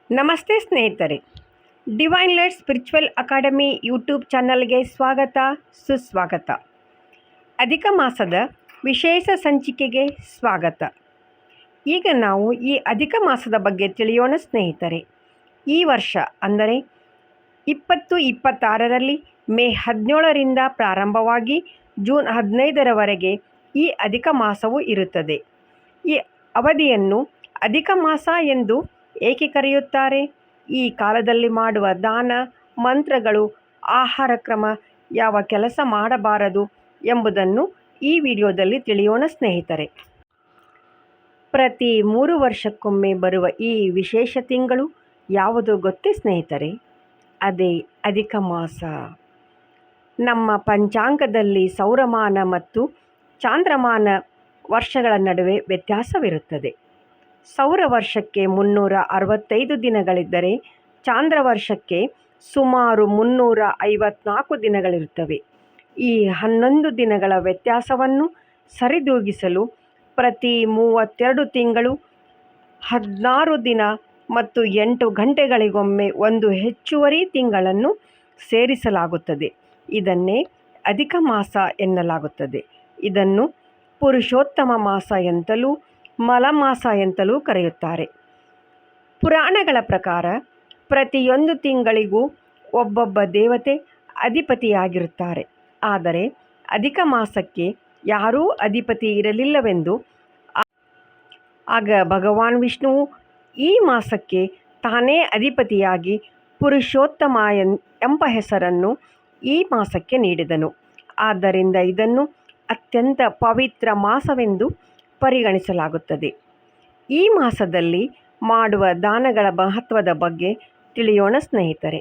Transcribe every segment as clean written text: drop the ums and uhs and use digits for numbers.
ನಮಸ್ತೆ ಸ್ನೇಹಿತರೆ, divine light spiritual academy YouTube ಚಾನಲ್ಗೆ ಸ್ವಾಗತ ಸುಸ್ವಾಗತ. ಅಧಿಕ ಮಾಸದ ವಿಶೇಷ ಸಂಚಿಕೆಗೆ ಸ್ವಾಗತ. ಈಗ ನಾವು ಈ ಅಧಿಕ ಮಾಸದ ಬಗ್ಗೆ ತಿಳಿಯೋಣ ಸ್ನೇಹಿತರೆ. ಈ ವರ್ಷ ಅಂದರೆ 2026ರಲ್ಲಿ ಮೇ 17ರಿಂದ ಪ್ರಾರಂಭವಾಗಿ ಜೂನ್ 15ರವರೆಗೆ ಈ ಅಧಿಕ ಮಾಸವು ಇರುತ್ತದೆ. ಈ ಅವಧಿಯನ್ನು ಅಧಿಕ ಮಾಸ ಎಂದು ಏಕೆ ಕರೆಯುತ್ತಾರೆ? ಈ ಕಾಲದಲ್ಲಿ ಮಾಡುವ ದಾನ, ಮಂತ್ರಗಳು, ಆಹಾರ ಕ್ರಮ, ಯಾವ ಕೆಲಸ ಮಾಡಬಾರದು ಎಂಬುದನ್ನು ಈ ವಿಡಿಯೋದಲ್ಲಿ ತಿಳಿಯೋಣ ಸ್ನೇಹಿತರೆ. ಪ್ರತಿ 3 ವರ್ಷಕ್ಕೊಮ್ಮೆ ಬರುವ ಈ ವಿಶೇಷ ತಿಂಗಳು ಯಾವುದು ಗೊತ್ತೇ ಸ್ನೇಹಿತರೆ? ಅದೇ ಅಧಿಕ ಮಾಸ. ನಮ್ಮ ಪಂಚಾಂಗದಲ್ಲಿ ಸೌರಮಾನ ಮತ್ತು ಚಾಂದ್ರಮಾನ ವರ್ಷಗಳ ನಡುವೆ ವ್ಯತ್ಯಾಸವಿರುತ್ತದೆ. ಸೌರ ವರ್ಷಕ್ಕೆ 365 ದಿನಗಳಿದ್ದರೆ ಚಾಂದ್ರವರ್ಷಕ್ಕೆ ಸುಮಾರು 354 ದಿನಗಳಿರುತ್ತವೆ. ಈ 11 ದಿನಗಳ ವ್ಯತ್ಯಾಸವನ್ನು ಸರಿದೂಗಿಸಲು ಪ್ರತಿ 32 ತಿಂಗಳು 16 ದಿನ ಮತ್ತು 8 ಗಂಟೆಗಳಿಗೊಮ್ಮೆ ಒಂದು ಹೆಚ್ಚುವರಿ ತಿಂಗಳನ್ನು ಸೇರಿಸಲಾಗುತ್ತದೆ. ಇದನ್ನೇ ಅಧಿಕ ಮಾಸ ಎನ್ನಲಾಗುತ್ತದೆ. ಇದನ್ನು ಪುರುಷೋತ್ತಮ ಮಾಸ ಎಂತಲೂ ಮಲಮಾಸ ಎಂತಲೂ ಕರೆಯುತ್ತಾರೆ. ಪುರಾಣಗಳ ಪ್ರಕಾರ ಪ್ರತಿಯೊಂದು ತಿಂಗಳಿಗೂ ಒಬ್ಬೊಬ್ಬ ದೇವತೆ ಅಧಿಪತಿಯಾಗಿರುತ್ತಾರೆ. ಆದರೆ ಅಧಿಕ ಮಾಸಕ್ಕೆ ಯಾರೂ ಅಧಿಪತಿ ಇರಲಿಲ್ಲವೆಂದು, ಆಗ ಭಗವಾನ್ ವಿಷ್ಣುವು ಈ ಮಾಸಕ್ಕೆ ತಾನೇ ಅಧಿಪತಿಯಾಗಿ ಪುರುಷೋತ್ತಮ ಎಂಬ ಹೆಸರನ್ನು ಈ ಮಾಸಕ್ಕೆ ನೀಡಿದನು. ಆದ್ದರಿಂದ ಇದನ್ನು ಅತ್ಯಂತ ಪವಿತ್ರ ಮಾಸವೆಂದು ಪರಿಗಣಿಸಲಾಗುತ್ತದೆ. ಈ ಮಾಸದಲ್ಲಿ ಮಾಡುವ ದಾನಗಳ ಮಹತ್ವದ ಬಗ್ಗೆ ತಿಳಿಯೋಣ ಸ್ನೇಹಿತರೆ.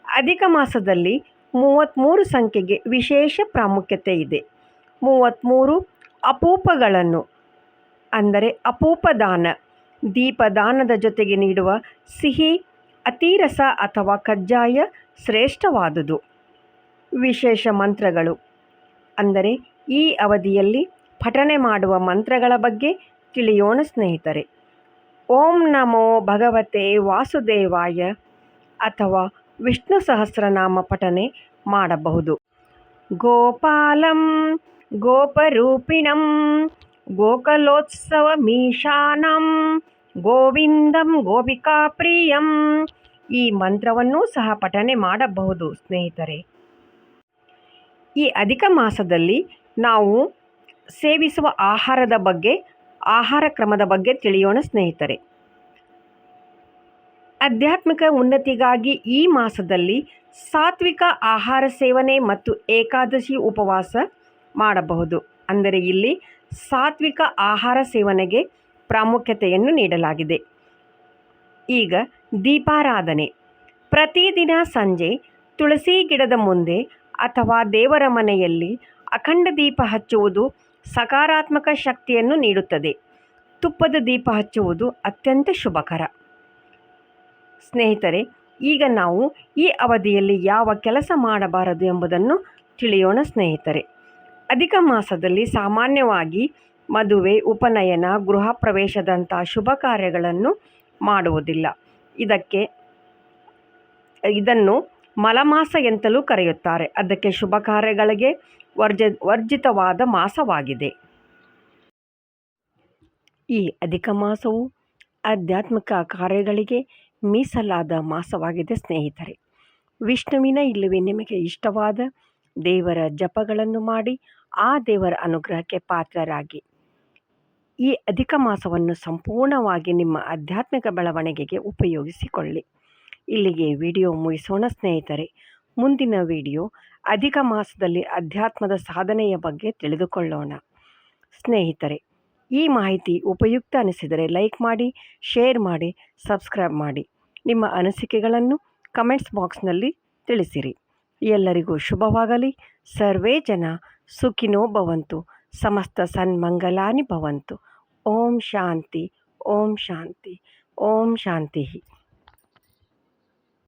ಅಧಿಕ ಮಾಸದಲ್ಲಿ 33 ಸಂಖ್ಯೆಗೆ ವಿಶೇಷ ಪ್ರಾಮುಖ್ಯತೆ ಇದೆ. 33 ಅಪೂಪಗಳನ್ನು ಅಂದರೆ ಅಪೂಪ ದಾನ, ದೀಪದಾನದ ಜೊತೆಗೆ ನೀಡುವ ಸಿಹಿ, ಅತಿರಸ ಅಥವಾ ಕಜ್ಜಾಯ ಶ್ರೇಷ್ಠವಾದುದು. ವಿಶೇಷ ಮಂತ್ರಗಳು ಅಂದರೆ ಈ ಅವಧಿಯಲ್ಲಿ ಪಠನೆ ಮಾಡುವ ಮಂತ್ರಗಳ ಬಗ್ಗೆ ತಿಳಿಯೋಣ ಸ್ನೇಹಿತರೆ. ಓಂ ನಮೋ ಭಗವತೆ ವಾಸುದೇವಾಯ ಅಥವಾ ವಿಷ್ಣು ಸಹಸ್ರನಾಮ ಪಠನೆ ಮಾಡಬಹುದು. ಗೋಪಾಲಂ ಗೋಪರೂಪಿಣಂ ಗೋಕುಲೋತ್ಸವಮೀಶಾನಂ ಗೋವಿಂದಂ ಗೋಪಿಕಾಪ್ರಿಯಂ ಈ ಮಂತ್ರವನ್ನೂ ಸಹ ಪಠನೆ ಮಾಡಬಹುದು ಸ್ನೇಹಿತರೆ. ಈ ಅಧಿಕ ಮಾಸದಲ್ಲಿ ನಾವು ಸೇವಿಸುವ ಆಹಾರದ ಬಗ್ಗೆ, ಆಹಾರ ಕ್ರಮದ ಬಗ್ಗೆ ತಿಳಿಯೋಣ ಸ್ನೇಹಿತರೆ. ಆಧ್ಯಾತ್ಮಿಕ ಉನ್ನತಿಗಾಗಿ ಈ ಮಾಸದಲ್ಲಿ ಸಾತ್ವಿಕ ಆಹಾರ ಸೇವನೆ ಮತ್ತು ಏಕಾದಶಿ ಉಪವಾಸ ಮಾಡಬಹುದು. ಅಂದರೆ ಇಲ್ಲಿ ಸಾತ್ವಿಕ ಆಹಾರ ಸೇವನೆಗೆ ಪ್ರಾಮುಖ್ಯತೆಯನ್ನು ನೀಡಲಾಗಿದೆ. ಈಗ ದೀಪಾರಾಧನೆ. ಪ್ರತಿದಿನ ಸಂಜೆ ತುಳಸಿ ಗಿಡದ ಮುಂದೆ ಅಥವಾ ದೇವರ ಮನೆಯಲ್ಲಿ ಅಖಂಡ ದೀಪ ಹಚ್ಚುವುದು ಸಕಾರಾತ್ಮಕ ಶಕ್ತಿಯನ್ನು ನೀಡುತ್ತದೆ. ತುಪ್ಪದ ದೀಪ ಹಚ್ಚುವುದು ಅತ್ಯಂತ ಶುಭಕರ. ಸ್ನೇಹಿತರೆ, ಈಗ ನಾವು ಈ ಅವಧಿಯಲ್ಲಿ ಯಾವ ಕೆಲಸ ಮಾಡಬಾರದು ಎಂಬುದನ್ನು ತಿಳಿಯೋಣ ಸ್ನೇಹಿತರೆ. ಅಧಿಕ ಮಾಸದಲ್ಲಿ ಸಾಮಾನ್ಯವಾಗಿ ಮದುವೆ, ಉಪನಯನ, ಗೃಹ ಪ್ರವೇಶದಂಥ ಶುಭ ಕಾರ್ಯಗಳನ್ನು ಮಾಡುವುದಿಲ್ಲ. ಇದನ್ನು ಮಲಮಾಸ ಎಂತಲೂ ಕರೆಯುತ್ತಾರೆ. ಅದಕ್ಕೆ ಶುಭ ಕಾರ್ಯಗಳಿಗೆ ವರ್ಜಿತವಾದ ಮಾಸವಾಗಿದೆ. ಈ ಅಧಿಕ ಮಾಸವು ಆಧ್ಯಾತ್ಮಿಕ ಕಾರ್ಯಗಳಿಗೆ ಮೀಸಲಾದ ಮಾಸವಾಗಿದೆ ಸ್ನೇಹಿತರೆ. ವಿಷ್ಣುವಿನ ಇಲ್ಲವೇ ನಿಮಗೆ ಇಷ್ಟವಾದ ದೇವರ ಜಪಗಳನ್ನು ಮಾಡಿ ಆ ದೇವರ ಅನುಗ್ರಹಕ್ಕೆ ಪಾತ್ರರಾಗಿ. ಈ ಅಧಿಕ ಮಾಸವನ್ನು ಸಂಪೂರ್ಣವಾಗಿ ನಿಮ್ಮ ಆಧ್ಯಾತ್ಮಿಕ ಬೆಳವಣಿಗೆಗೆ ಉಪಯೋಗಿಸಿಕೊಳ್ಳಿ. ಇಲ್ಲಿಗೆ ವಿಡಿಯೋ ಮುಗಿಸೋಣ ಸ್ನೇಹಿತರೆ. ಮುಂದಿನ ವಿಡಿಯೋ ಅಧಿಕ ಮಾಸದಲ್ಲಿ ಅಧ್ಯಾತ್ಮದ ಸಾಧನೆಯ ಬಗ್ಗೆ ತಿಳಿದುಕೊಳ್ಳೋಣ. ಸ್ನೇಹಿತರೆ, ಈ ಮಾಹಿತಿ ಉಪಯುಕ್ತ ಅನಿಸಿದರೆ ಲೈಕ್ ಮಾಡಿ, ಶೇರ್ ಮಾಡಿ, ಸಬ್ಸ್ಕ್ರೈಬ್ ಮಾಡಿ. ನಿಮ್ಮ ಅನಿಸಿಕೆಗಳನ್ನು ಕಮೆಂಟ್ಸ್ ಬಾಕ್ಸ್ನಲ್ಲಿ ತಿಳಿಸಿರಿ. ಎಲ್ಲರಿಗೂ ಶುಭವಾಗಲಿ. ಸರ್ವೇ ಜನ ಸುಖಿನೋ ಭವಂತು. ಸಮಸ್ತ ಸನ್ಮಂಗಲಾನಿ ಭವಂತು. ಓಂ ಶಾಂತಿ, ಓಂ ಶಾಂತಿ, ಓಂ ಶಾಂತಿ.